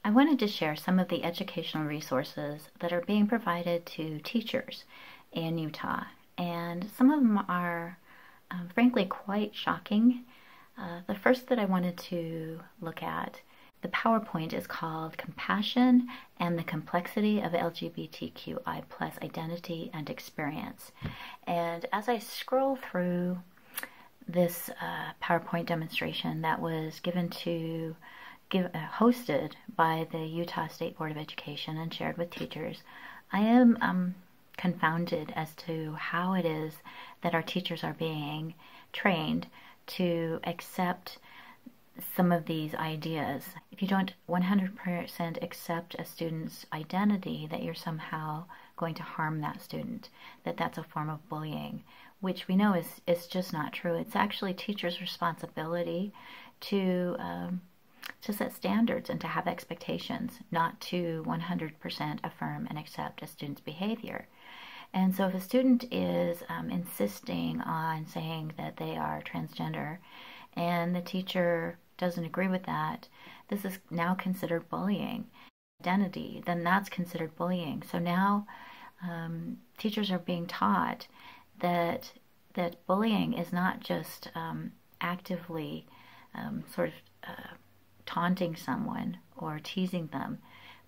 I wanted to share some of the educational resources that are being provided to teachers in Utah. And some of them are frankly quite shocking. The first that I wanted to look at, the PowerPoint, is called Compassion and the Complexity of LGBTQI+ Identity and Experience. And as I scroll through this PowerPoint demonstration that was hosted by the Utah State Board of Education and shared with teachers, I am confounded as to how it is that our teachers are being trained to accept some of these ideas. If you don't 100% accept a student's identity, that you're somehow going to harm that student, that that's a form of bullying, which we know is just not true. It's actually teachers' responsibility to set standards and to have expectations, not to 100% affirm and accept a student's behavior. And so if a student is insisting on saying that they are transgender and the teacher doesn't agree with that, this is now considered bullying. Identity, then that's considered bullying. So now teachers are being taught that bullying is not just actively taunting someone or teasing them,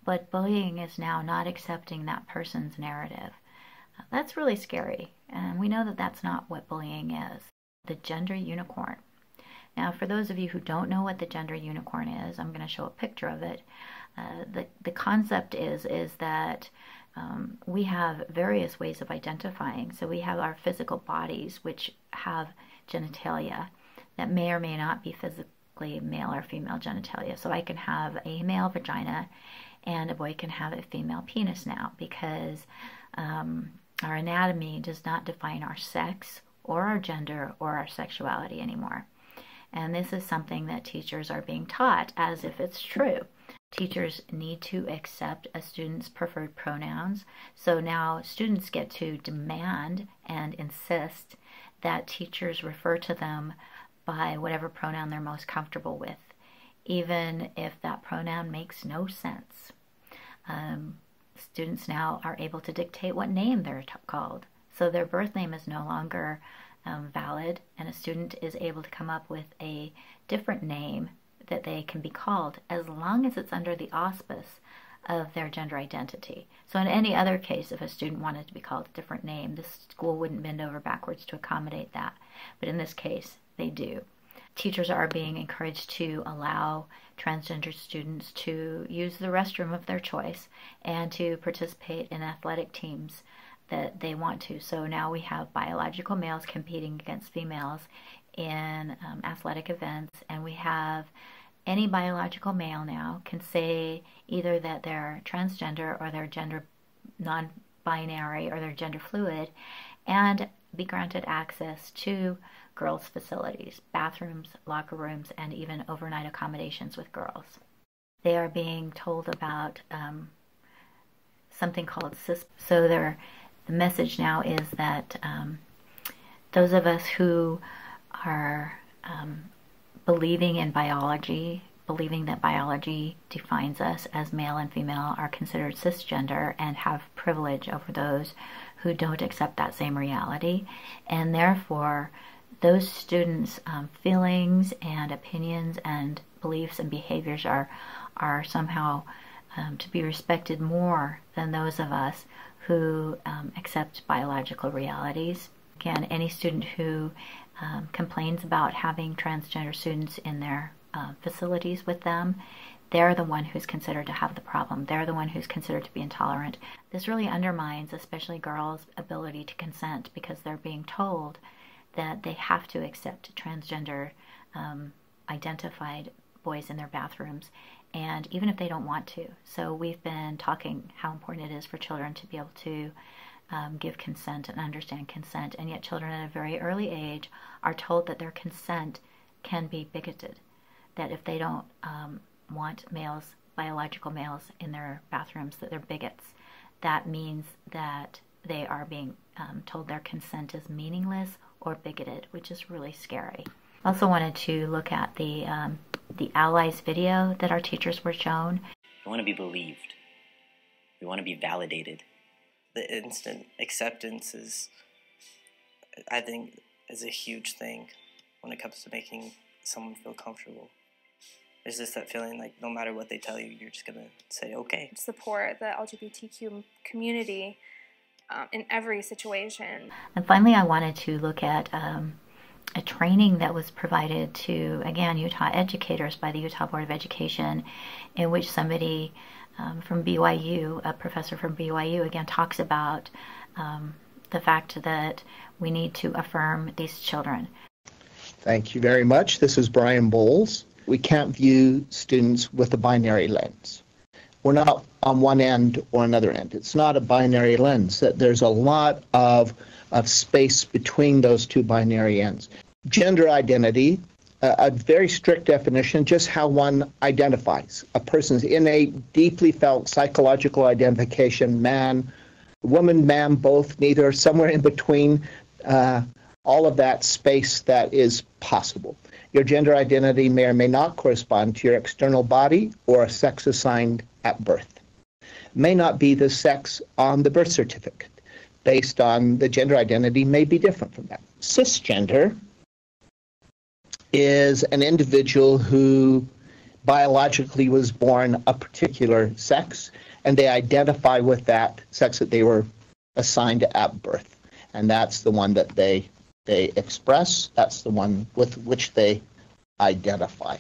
but bullying is now not accepting that person's narrative. That's really scary, and we know that that's not what bullying is. The gender unicorn. Now, for those of you who don't know what the gender unicorn is, I'm going to show a picture of it. The concept is that we have various ways of identifying. So we have our physical bodies, which have genitalia that may or may not be physically male or female genitalia. So I can have a male vagina and a boy can have a female penis now, because our anatomy does not define our sex or our gender or our sexuality anymore. And this is something that teachers are being taught as if it's true. Teachers need to accept a student's preferred pronouns. So now students get to demand and insist that teachers refer to them by whatever pronoun they're most comfortable with, even if that pronoun makes no sense. Students now are able to dictate what name they're called. So their birth name is no longer valid, and a student is able to come up with a different name that they can be called, as long as it's under the auspice of their gender identity. So in any other case, if a student wanted to be called a different name, the school wouldn't bend over backwards to accommodate that. But in this case, they do. Teachers are being encouraged to allow transgender students to use the restroom of their choice and to participate in athletic teams that they want to. So now we have biological males competing against females in athletic events, and we have any biological male now can say either that they're transgender or they're gender non-binary or they're gender fluid, and be granted access to girls' facilities, bathrooms, locker rooms, and even overnight accommodations with girls. They are being told about something called cis. So the message now is that those of us who are believing in biology, believing that biology defines us as male and female, are considered cisgender and have privilege over those who don't accept that same reality. And therefore, those students' feelings and opinions and beliefs and behaviors are somehow to be respected more than those of us who accept biological realities. Again, any student who complains about having transgender students in their facilities with them, they're the one who's considered to have the problem. They're the one who's considered to be intolerant. This really undermines especially girls' ability to consent, because they're being told that they have to accept transgender identified boys in their bathrooms, and even if they don't want to. So we've been talking how important it is for children to be able to give consent and understand consent, and yet children at a very early age are told that their consent can be bigoted, that if they don't want males, biological males in their bathrooms, that they're bigots. That means that they are being told their consent is meaningless or bigoted, which is really scary. I also wanted to look at the Allies video that our teachers were shown. We want to be believed. We want to be validated. The instant acceptance is, I think, is a huge thing when it comes to making someone feel comfortable. It's just that feeling like no matter what they tell you, you're just going to say, okay. Support the LGBTQ community in every situation. And finally, I wanted to look at a training that was provided to, again, Utah educators by the Utah Board of Education, in which somebody from BYU, a professor from BYU, again talks about the fact that we need to affirm these children. Thank you very much. This is Brian Bowles. We can't view students with a binary lens. We're not on one end or another end. It's not a binary lens. There's a lot of space between those two binary ends. Gender identity, a very strict definition, just how one identifies. A person's innate, deeply felt psychological identification, man, woman, man, both, neither, somewhere in between, all of that space that is possible. Your gender identity may or may not correspond to your external body or a sex assigned at birth. It may not be the sex on the birth certificate. Based on the gender identity may be different from that. Cisgender is an individual who biologically was born a particular sex, and they identify with that sex that they were assigned at birth. And that's the one that they express. That's the one with which they identify.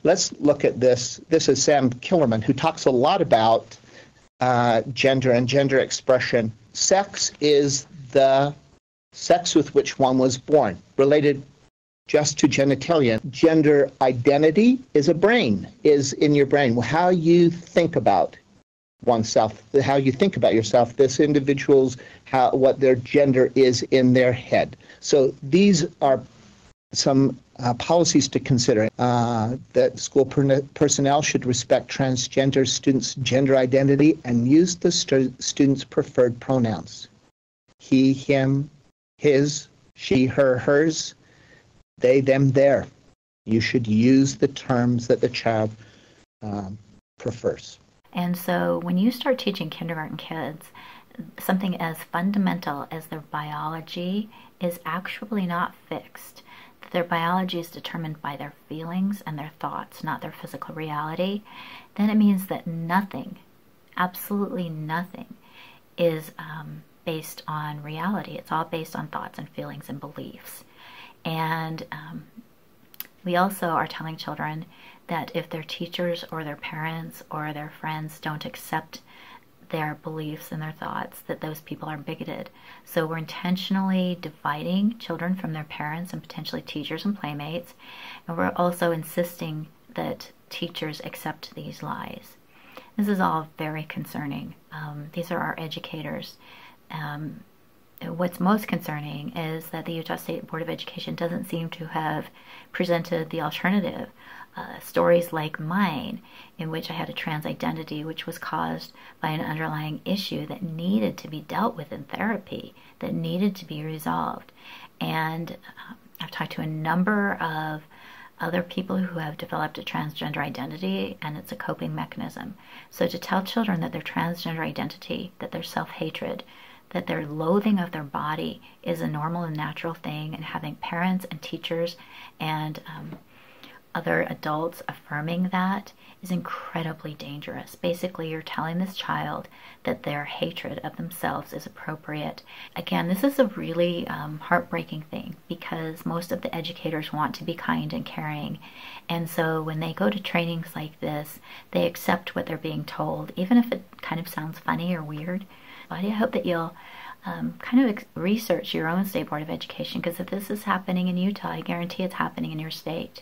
Let's look at this. This is Sam Killerman, who talks a lot about gender and gender expression. Sex is the sex with which one was born, related just to genitalia. Gender identity is in your brain. How you think about oneself, how you think about yourself, this individual's, what their gender is in their head. So these are some policies to consider. That school personnel should respect transgender students' gender identity and use the students' preferred pronouns. He, him, his, she, her, hers, they, them, their. You should use the terms that the child prefers. And so when you start teaching kindergarten kids, something as fundamental as their biology is actually not fixed. Their biology is determined by their feelings and their thoughts, not their physical reality. Then it means that nothing, absolutely nothing, is based on reality. It's all based on thoughts and feelings and beliefs. And we also are telling children that if their teachers or their parents or their friends don't accept their beliefs and their thoughts, that those people are bigoted. So we're intentionally dividing children from their parents and potentially teachers and playmates. And we're also insisting that teachers accept these lies. This is all very concerning. These are our educators. What's most concerning is that the Utah State Board of Education doesn't seem to have presented the alternative. Stories like mine, in which I had a trans identity which was caused by an underlying issue that needed to be dealt with in therapy, that needed to be resolved. And I've talked to a number of other people who have developed a transgender identity, and it's a coping mechanism. So to tell children that their transgender identity, that their self-hatred, that their loathing of their body is a normal and natural thing, and having parents and teachers and other adults affirming that is incredibly dangerous. Basically, you're telling this child that their hatred of themselves is appropriate. Again, this is a really heartbreaking thing, because most of the educators want to be kind and caring. And so when they go to trainings like this, they accept what they're being told, even if it kind of sounds funny or weird. But I hope that you'll kind of research your own State Board of Education, because if this is happening in Utah, I guarantee it's happening in your state.